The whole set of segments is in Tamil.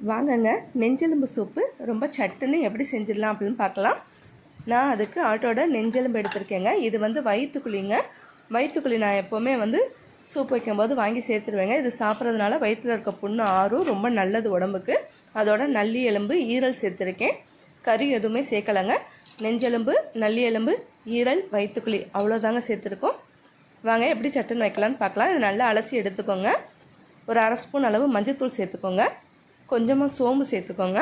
வாங்கங்க, நெஞ்செலும்பு சூப்பு ரொம்ப சட்டுன்னு எப்படி செஞ்சிடலாம் அப்படின்னு பார்க்கலாம். நான் அதுக்கு ஆட்டோட நெஞ்செலும்பு எடுத்திருக்கேங்க. இது வந்து வயிற்றுக்குழி நான் எப்போவுமே சூப் வைக்கும்போது வாங்கி சேர்த்துருவேங்க. இது சாப்பிட்றதுனால வயிற்றில் இருக்க புண்ணு ஆறும், ரொம்ப நல்லது உடம்புக்கு. அதோட நல்லி எலும்பு, ஈரல் சேர்த்துருக்கேன். கறி எதுவுமே சேர்க்கலைங்க. நெஞ்செலும்பு, நல்லி எலும்பு, ஈரல், வயிற்றுக்குழி அவ்வளோதாங்க சேர்த்துருக்கோம். வாங்க எப்படி சட்டுன்னு வைக்கலான்னு பார்க்கலாம். இது நல்லா அலசி எடுத்துக்கோங்க. ஒரு அரை ஸ்பூன் அளவு மஞ்சள்தூள் சேர்த்துக்கோங்க. கொஞ்சமாக சோம்பு சேர்த்துக்கோங்க.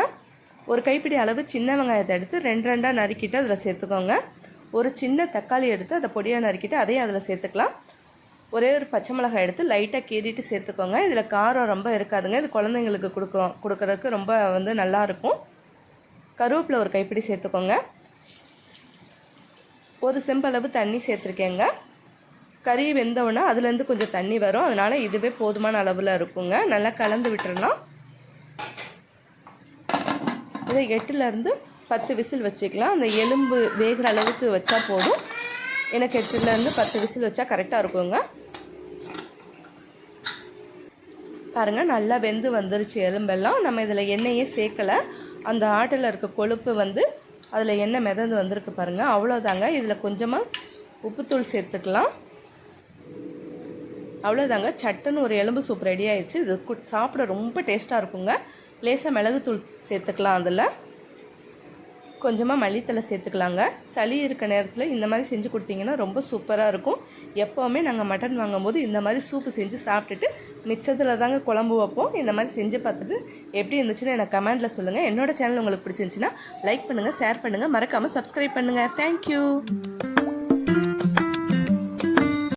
ஒரு கைப்பிடி அளவு சின்ன வெங்காயத்தை எடுத்து ரெண்டாக நறுக்கிட்டு அதில் சேர்த்துக்கோங்க. ஒரு சின்ன தக்காளி எடுத்து அதை பொடியாக நறுக்கிட்டு அதையும் அதில் சேர்த்துக்கலாம். ஒரே ஒரு பச்சை மிளகாய் எடுத்து லைட்டாக கீறிட்டு சேர்த்துக்கோங்க. இதில் காரம் ரொம்ப இருக்காதுங்க. இது குழந்தைங்களுக்கு கொடுக்குறதுக்கு ரொம்ப நல்லாயிருக்கும். கருவேப்பிலை ஒரு கைப்பிடி சேர்த்துக்கோங்க. ஒரு செம்பளவு தண்ணி சேர்த்துருக்கேங்க. கறி வெந்தவுடனே அதுலேருந்து கொஞ்சம் தண்ணி வரும். அதனால் இதுவே போதுமான அளவில் இருக்குங்க. நல்லா கலந்து விட்டுறலாம். இதை 8லேருந்து 10 விசில் வச்சுக்கலாம். அந்த எலும்பு வேகிற அளவுக்கு வச்சா போதும். எனக்கு 8லேருந்து 10 விசில் வச்சா கரெக்டாக இருக்குங்க. பாருங்கள், நல்லா வெந்து வந்துருச்சு எலும்பெல்லாம். நம்ம இதில் எண்ணெயே சேர்க்கலை. அந்த ஆட்டில் இருக்க கொழுப்பு அதில் எண்ணெய் மிதந்து வந்திருக்கு பாருங்கள். அவ்வளோதாங்க. இதில் கொஞ்சமாக உப்புத்தூள் சேர்த்துக்கலாம். அவ்வளோதாங்க, சட்டுன்னு ஒரு எலும்பு சூப் ரெடி ஆயிடுச்சு. இது சாப்பிட ரொம்ப டேஸ்ட்டாக இருக்குங்க. லேசாக மிளகுத்தூள் சேர்த்துக்கலாம். அதில் கொஞ்சமாக மல்லித்தலை சேர்த்துக்கலாங்க. சளி இருக்க நேரத்தில் இந்த மாதிரி செஞ்சு கொடுத்தீங்கன்னா ரொம்ப சூப்பராக இருக்கும். எப்போவுமே நாங்கள் மட்டன் வாங்கும்போது இந்த மாதிரி சூப்பு செஞ்சு சாப்பிட்டுட்டு மிச்சத்தில் தாங்க குழம்பு வைப்போம். இந்த மாதிரி செஞ்சு பார்த்துட்டு எப்படி இருந்துச்சுன்னு எனக்கு கமெண்ட்டில் சொல்லுங்கள். என்னோடய சேனல் உங்களுக்கு பிடிச்சிருந்துச்சின்னா லைக் பண்ணுங்கள், ஷேர் பண்ணுங்கள், மறக்காமல் சப்ஸ்கிரைப் பண்ணுங்கள். தேங்க்யூ.